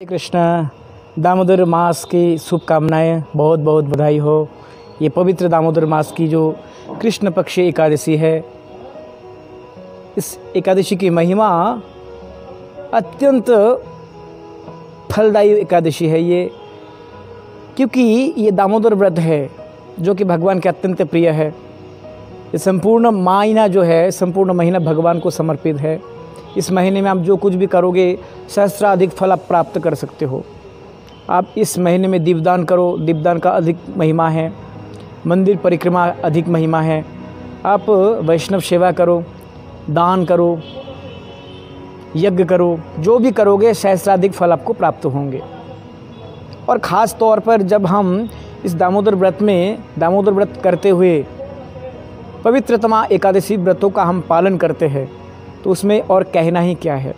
श्री कृष्ण दामोदर मास की शुभकामनाएं, बहुत बहुत बधाई हो। ये पवित्र दामोदर मास की जो कृष्ण पक्ष एकादशी है, इस एकादशी की महिमा अत्यंत फलदायी एकादशी है ये, क्योंकि ये दामोदर व्रत है जो कि भगवान के अत्यंत प्रिय है। ये संपूर्ण महीना जो है, संपूर्ण महीना भगवान को समर्पित है। इस महीने में आप जो कुछ भी करोगे सहस्राधिक फल आप प्राप्त कर सकते हो। आप इस महीने में दीपदान करो, दीपदान का अधिक महिमा है। मंदिर परिक्रमा अधिक महिमा है। आप वैष्णव सेवा करो, दान करो, यज्ञ करो, जो भी करोगे सहस्राधिक फल आपको प्राप्त होंगे। और ख़ास तौर पर जब हम इस दामोदर व्रत करते हुए पवित्रतमा एकादशी व्रतों का हम पालन करते हैं, तो उसमें और कहना ही क्या है।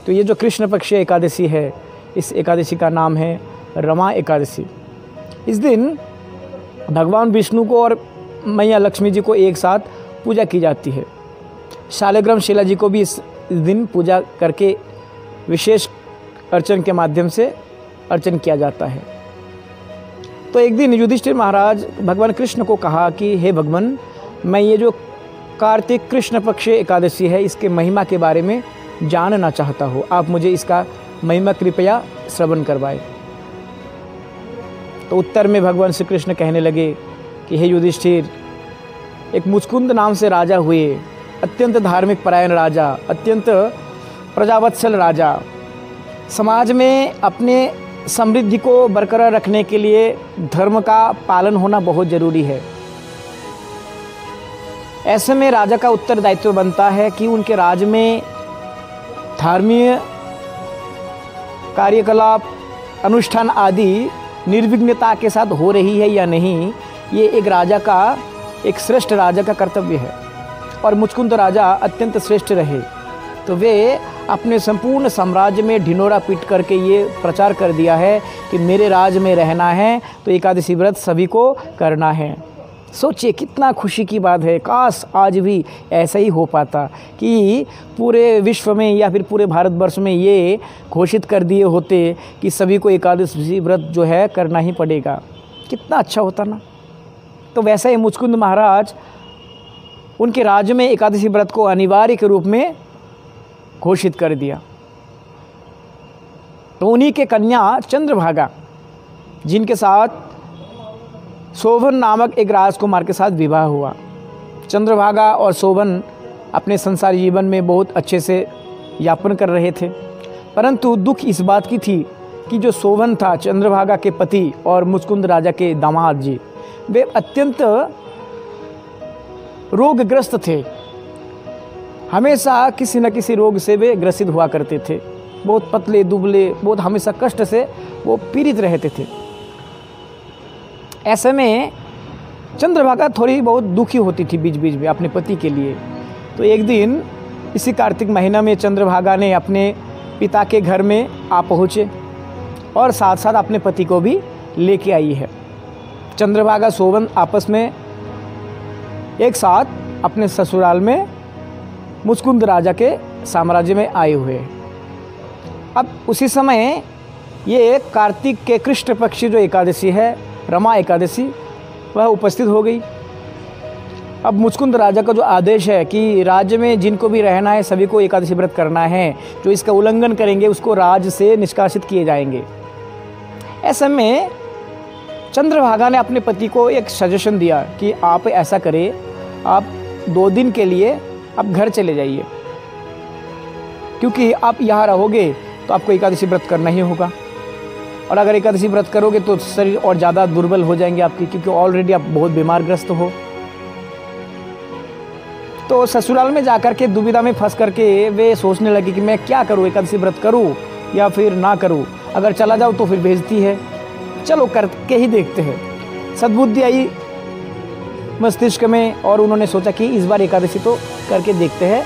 तो ये जो कृष्ण पक्ष एकादशी है, इस एकादशी का नाम है रमा एकादशी। इस दिन भगवान विष्णु को और मैया लक्ष्मी जी को एक साथ पूजा की जाती है। शालिग्राम शिला जी को भी इस दिन पूजा करके विशेष अर्चन के माध्यम से अर्चन किया जाता है। तो एक दिन युधिष्ठिर महाराज भगवान कृष्ण को कहा कि हे भगवान, मैं ये जो कार्तिक कृष्ण पक्ष एकादशी है, इसके महिमा के बारे में जानना चाहता हूँ। आप मुझे इसका महिमा कृपया श्रवण करवाएं। तो उत्तर में भगवान श्री कृष्ण कहने लगे कि हे युधिष्ठिर, एक मुचकुंद नाम से राजा हुए, अत्यंत धार्मिक परायण राजा, अत्यंत प्रजावत्सल राजा। समाज में अपने समृद्धि को बरकरार रखने के लिए धर्म का पालन होना बहुत ज़रूरी है। ऐसे में राजा का उत्तरदायित्व बनता है कि उनके राज में धार्मिक कार्यकलाप, अनुष्ठान आदि निर्विघ्नता के साथ हो रही है या नहीं, ये एक राजा का, एक श्रेष्ठ राजा का कर्तव्य है। और मुचकुंद राजा अत्यंत श्रेष्ठ रहे, तो वे अपने संपूर्ण साम्राज्य में ढिंढोरा पीट करके ये प्रचार कर दिया है कि मेरे राज में रहना है तो एकादशी व्रत सभी को करना है। सोचिए कितना खुशी की बात है। काश आज भी ऐसा ही हो पाता कि पूरे विश्व में या फिर पूरे भारतवर्ष में ये घोषित कर दिए होते कि सभी को एकादशी व्रत जो है करना ही पड़ेगा। कितना अच्छा होता ना। तो वैसा ही मुचकुंद महाराज, उनके राज्य में एकादशी व्रत को अनिवार्य के रूप में घोषित कर दिया। तो उन्हीं के कन्या चंद्रभागा, जिनके साथ शोभन नामक एक राजकुमार के साथ विवाह हुआ। चंद्रभागा और शोभन अपने संसारी जीवन में बहुत अच्छे से यापन कर रहे थे, परंतु दुख इस बात की थी कि जो शोभन था, चंद्रभागा के पति और मुचकुंद राजा के दामाद जी, वे अत्यंत रोगग्रस्त थे। हमेशा किसी न किसी रोग से वे ग्रसित हुआ करते थे। बहुत पतले दुबले, बहुत हमेशा कष्ट से वो पीड़ित रहते थे। ऐसे में चंद्रभागा थोड़ी बहुत दुखी होती थी बीच बीच में अपने पति के लिए। तो एक दिन इसी कार्तिक महीना में चंद्रभागा ने अपने पिता के घर में आ पहुँचे और साथ साथ अपने पति को भी लेके आई है। चंद्रभागा शोभन आपस में एक साथ अपने ससुराल में मुचकुंद राजा के साम्राज्य में आए हुए। अब उसी समय ये कार्तिक के कृष्ण पक्ष जो एकादशी है, रमा एकादशी, वह उपस्थित हो गई। अब मुचकुंद राजा का जो आदेश है कि राज्य में जिनको भी रहना है सभी को एकादशी व्रत करना है, जो इसका उल्लंघन करेंगे उसको राज्य से निष्कासित किए जाएंगे। ऐसे में चंद्रभागा ने अपने पति को एक सजेशन दिया कि आप ऐसा करें, आप 2 दिन के लिए आप घर चले जाइए, क्योंकि आप यहाँ रहोगे तो आपको एकादशी व्रत करना ही होगा। और अगर एकादशी व्रत करोगे तो शरीर और ज़्यादा दुर्बल हो जाएंगे आपकी, क्योंकि ऑलरेडी आप बहुत बीमारग्रस्त हो। तो ससुराल में जाकर के दुविधा में फंस करके वे सोचने लगे कि मैं क्या करूं, एकादशी व्रत करूं या फिर ना करूं। अगर चला जाऊं तो फिर बेइज्जती है, चलो करके ही देखते हैं। सद्बुद्धि आई मस्तिष्क में और उन्होंने सोचा कि इस बार एकादशी तो करके देखते हैं,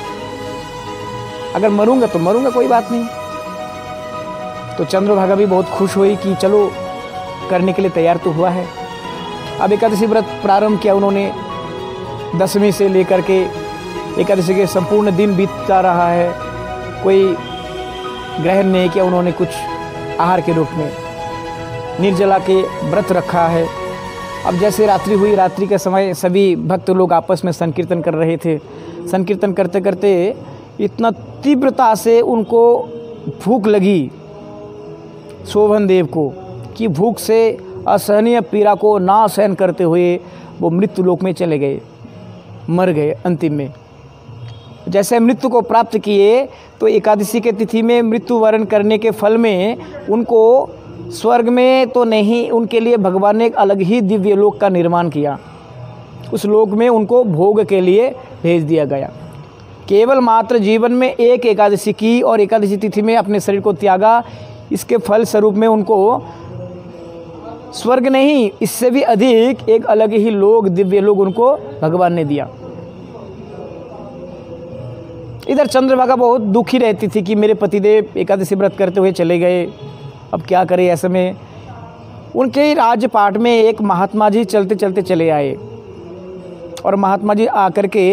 अगर मरूंगा तो मरूंगा, कोई बात नहीं। तो चंद्रभागा भी बहुत खुश हुई कि चलो करने के लिए तैयार तो हुआ है। अब एकादशी व्रत प्रारंभ किया उन्होंने। 10वीं से लेकर के एकादशी के संपूर्ण दिन बीतता रहा है। कोई ग्रहण नहीं किया उन्होंने कुछ, आहार के रूप में निर्जला के व्रत रखा है। अब जैसे रात्रि हुई, रात्रि के समय सभी भक्त लोग आपस में संकीर्तन कर रहे थे। संकीर्तन करते करते इतना तीव्रता से उनको भूख लगी शोभन देव को कि भूख से असहनीय पीड़ा को ना सहन करते हुए वो मृत्यु लोक में चले गए, मर गए अंतिम में। जैसे मृत्यु को प्राप्त किए तो एकादशी के तिथि में मृत्यु वरण करने के फल में उनको स्वर्ग में तो नहीं, उनके लिए भगवान ने एक अलग ही दिव्य लोक का निर्माण किया। उस लोक में उनको भोग के लिए भेज दिया गया। केवल मात्र जीवन में एक एकादशी की और एकादशी तिथि में अपने शरीर को त्यागा, इसके फल स्वरूप में उनको स्वर्ग नहीं, इससे भी अधिक एक अलग ही लोक, दिव्य लोक उनको भगवान ने दिया। इधर चंद्रभागा बहुत दुखी रहती थी कि मेरे पतिदेव एकादशी व्रत करते हुए चले गए, अब क्या करें। ऐसे में उनके राजपाट में एक महात्मा जी चलते चलते चले आए और महात्मा जी आकर के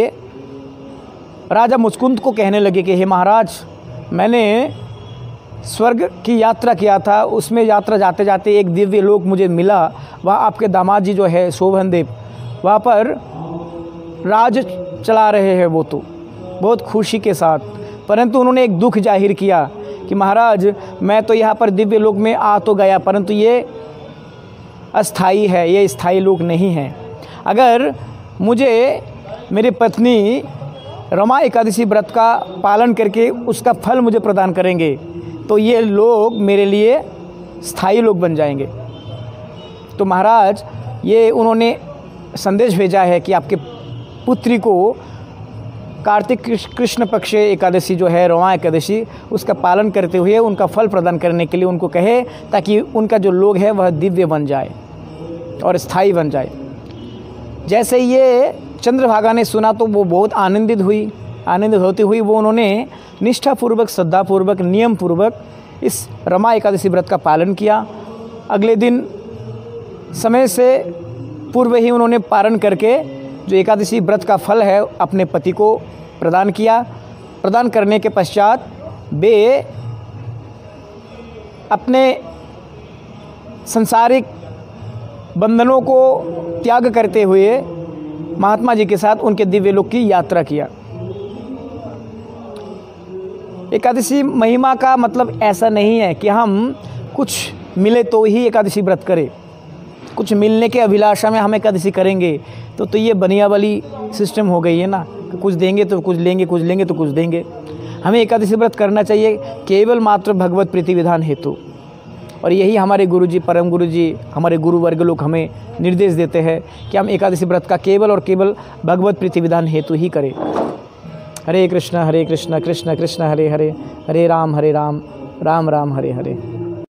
राजा मुचकुंद को कहने लगे कि हे महाराज, मैंने स्वर्ग की यात्रा किया था, उसमें यात्रा जाते जाते एक दिव्य लोक मुझे मिला। वहाँ आपके दामाद जी जो है शोभन देव, वहाँ पर राज चला रहे हैं वो तो बहुत खुशी के साथ, परंतु उन्होंने एक दुख जाहिर किया कि महाराज मैं तो यहाँ पर दिव्य लोक में आ तो गया, परंतु ये अस्थाई है, ये स्थायी लोक नहीं है। अगर मुझे मेरी पत्नी रमा एकादशी व्रत का पालन करके उसका फल मुझे प्रदान करेंगे तो ये लोग मेरे लिए स्थायी लोग बन जाएंगे। तो महाराज ये उन्होंने संदेश भेजा है कि आपके पुत्री को कार्तिक कृष्ण पक्ष एकादशी जो है रमा एकादशी, उसका पालन करते हुए उनका फल प्रदान करने के लिए उनको कहे, ताकि उनका जो लोग है वह दिव्य बन जाए और स्थायी बन जाए। जैसे ये चंद्रभागा ने सुना तो वो बहुत आनंदित हुई। आनंदित होती हुई वो उन्होंने निष्ठापूर्वक, श्रद्धापूर्वक, नियमपूर्वक इस रमा एकादशी व्रत का पालन किया। अगले दिन समय से पूर्व ही उन्होंने पारण करके जो एकादशी व्रत का फल है अपने पति को प्रदान किया। प्रदान करने के पश्चात वे अपने सांसारिक बंधनों को त्याग करते हुए महात्मा जी के साथ उनके दिव्य लोक की यात्रा किया। एकादशी महिमा का मतलब ऐसा नहीं है कि हम कुछ मिले तो ही एकादशी व्रत करें, कुछ मिलने के अभिलाषा में हम एकादशी करेंगे तो ये बनिया वाली सिस्टम हो गई है ना, कुछ देंगे तो कुछ लेंगे, कुछ लेंगे तो कुछ देंगे। हमें एकादशी व्रत करना चाहिए केवल मात्र भगवत प्रीति विधान हेतु, और यही हमारे गुरुजी, परम गुरुजी, हमारे गुरु वर्ग लोग हमें निर्देश देते हैं कि हम एकादशी व्रत का केवल और केवल भगवत प्रीति विधान हेतु ही करें। हरे कृष्ण कृष्ण कृष्ण हरे हरे, हरे राम राम राम राम हरे हरे।